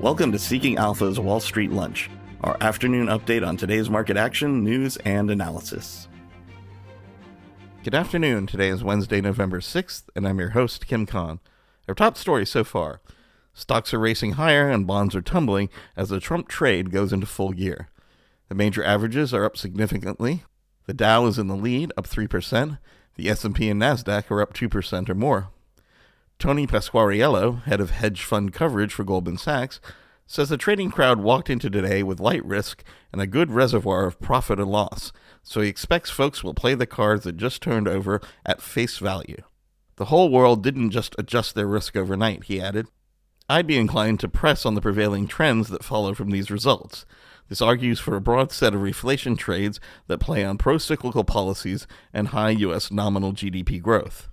Welcome to Seeking Alpha's Wall Street Lunch, our afternoon update on today's market action, news, and analysis. Good afternoon. Today is Wednesday, November 6th, and I'm your host, Kim Kahn. Our top story so far. Stocks are racing higher and bonds are tumbling as the Trump trade goes into full gear. The major averages are up significantly. The Dow is in the lead, up 3%. The S&P and NASDAQ are up 2% or more. Tony Pasquariello, head of hedge fund coverage for Goldman Sachs, says the trading crowd walked into today with light risk and a good reservoir of profit and loss, so he expects folks will play the cards that just turned over at face value. The whole world didn't just adjust their risk overnight, he added. I'd be inclined to press on the prevailing trends that follow from these results. This argues for a broad set of reflation trades that play on pro-cyclical policies and high U.S. nominal GDP growth.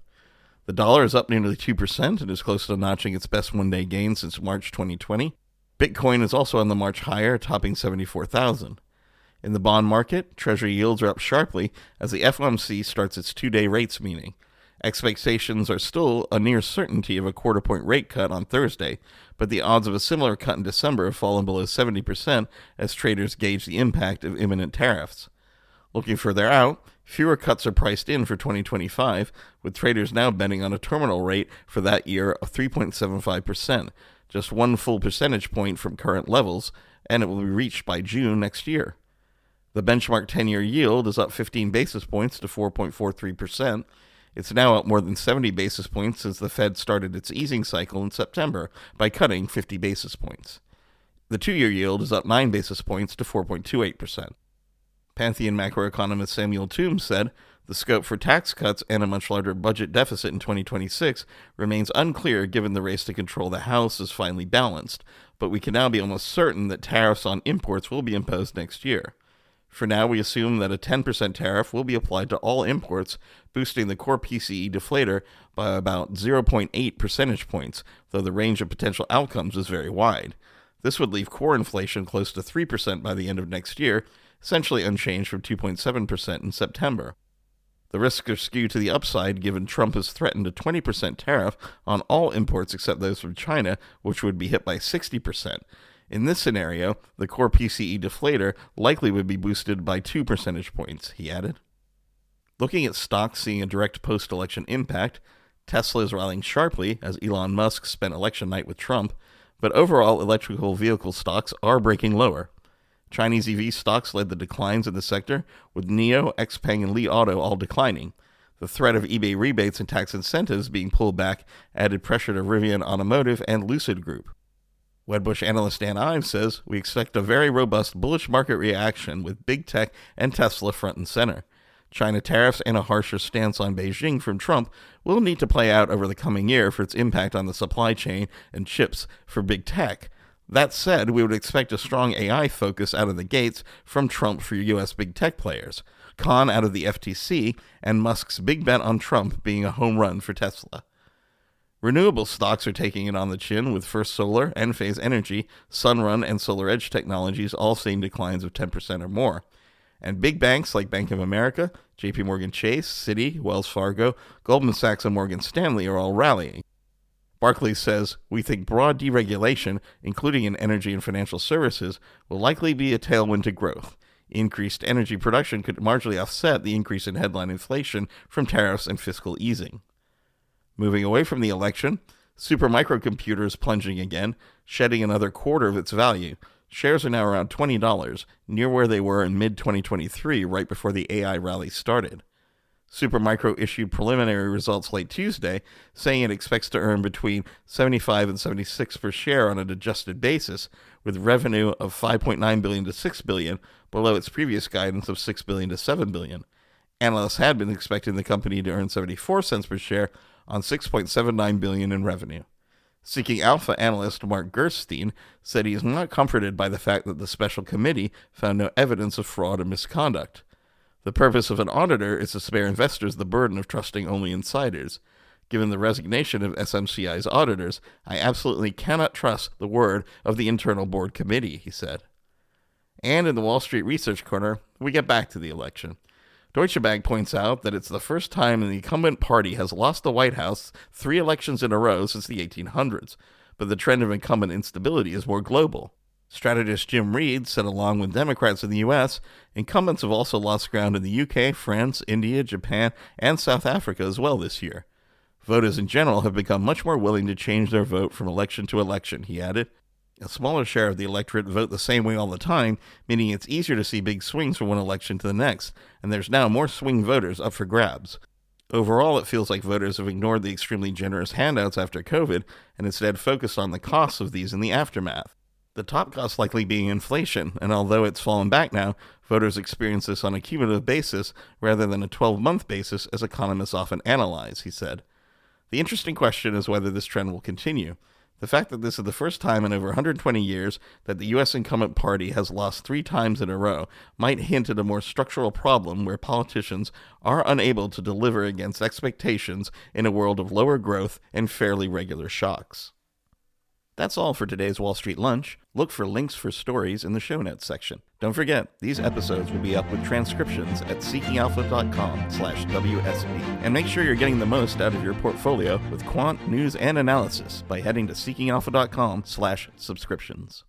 The dollar is up nearly 2% and is close to notching its best one-day gain since March 2020. Bitcoin is also on the march higher, topping 74,000. In the bond market, Treasury yields are up sharply as the FOMC starts its two-day rates meeting. Expectations are still a near certainty of a quarter-point rate cut on Thursday, but the odds of a similar cut in December have fallen below 70% as traders gauge the impact of imminent tariffs. Looking further out, fewer cuts are priced in for 2025, with traders now betting on a terminal rate for that year of 3.75%, just one full percentage point from current levels, and it will be reached by June next year. The benchmark 10-year yield is up 15 basis points to 4.43%. It's now up more than 70 basis points since the Fed started its easing cycle in September by cutting 50 basis points. The 2-year yield is up 9 basis points to 4.28%. Pantheon macroeconomist Samuel Toombs said, the scope for tax cuts and a much larger budget deficit in 2026 remains unclear given the race to control the House is finally balanced, but we can now be almost certain that tariffs on imports will be imposed next year. For now, we assume that a 10% tariff will be applied to all imports, boosting the core PCE deflator by about 0.8 percentage points, though the range of potential outcomes is very wide. This would leave core inflation close to 3% by the end of next year, essentially unchanged from 2.7% in September. The risks are skewed to the upside given Trump has threatened a 20% tariff on all imports except those from China, which would be hit by 60%. In this scenario, the core PCE deflator likely would be boosted by 2 percentage points, he added. Looking at stocks seeing a direct post-election impact, Tesla is rallying sharply as Elon Musk spent election night with Trump, but overall electrical vehicle stocks are breaking lower. Chinese EV stocks led the declines in the sector, with NIO, XPeng, and Li Auto all declining. The threat of eBay rebates and tax incentives being pulled back added pressure to Rivian Automotive and Lucid Group. Wedbush analyst Dan Ives says, we expect a very robust bullish market reaction with big tech and Tesla front and center. China tariffs and a harsher stance on Beijing from Trump will need to play out over the coming year for its impact on the supply chain and chips for big tech. That said, we would expect a strong AI focus out of the gates from Trump for U.S. big tech players, Khan out of the FTC, and Musk's big bet on Trump being a home run for Tesla. Renewable stocks are taking it on the chin, with First Solar, Enphase Energy, Sunrun, and SolarEdge Technologies all seeing declines of 10% or more. And big banks like Bank of America, JP Morgan Chase, Citi, Wells Fargo, Goldman Sachs, and Morgan Stanley are all rallying. Barclays says, we think broad deregulation, including in energy and financial services, will likely be a tailwind to growth. Increased energy production could marginally offset the increase in headline inflation from tariffs and fiscal easing. Moving away from the election, Supermicro is plunging again, shedding another quarter of its value. Shares are now around $20, near where they were in mid-2023, right before the AI rally started. Supermicro issued preliminary results late Tuesday, saying it expects to earn between $75 and $76 per share on an adjusted basis, with revenue of $5.9 billion to $6 billion, below its previous guidance of $6 billion to $7 billion. Analysts had been expecting the company to earn 74 cents per share on $6.79 billion in revenue. Seeking Alpha analyst Mark Gerstein said he is not comforted by the fact that the special committee found no evidence of fraud or misconduct. The purpose of an auditor is to spare investors the burden of trusting only insiders. Given the resignation of SMCI's auditors, I absolutely cannot trust the word of the internal board committee, he said. And in the Wall Street Research Corner, we get back to the election. Deutsche Bank points out that it's the first time the incumbent party has lost the White House 3 elections in a row since the 1800s. but the trend of incumbent instability is more global. Strategist Jim Reed said along with Democrats in the U.S., incumbents have also lost ground in the U.K., France, India, Japan, and South Africa as well this year. Voters in general have become much more willing to change their vote from election to election, he added. A smaller share of the electorate vote the same way all the time, meaning it's easier to see big swings from one election to the next, and there's now more swing voters up for grabs. Overall, it feels like voters have ignored the extremely generous handouts after COVID and instead focused on the costs of these in the aftermath. The top cost likely being inflation, and although it's fallen back now, voters experience this on a cumulative basis rather than a 12-month basis as economists often analyze, he said. The interesting question is whether this trend will continue. The fact that this is the first time in over 120 years that the U.S. incumbent party has lost 3 times in a row might hint at a more structural problem where politicians are unable to deliver against expectations in a world of lower growth and fairly regular shocks. That's all for today's Wall Street Lunch. Look for links for stories in the show notes section. Don't forget, these episodes will be up with transcriptions at seekingalpha.com/WSB. And make sure you're getting the most out of your portfolio with quant, news, and analysis by heading to seekingalpha.com/subscriptions.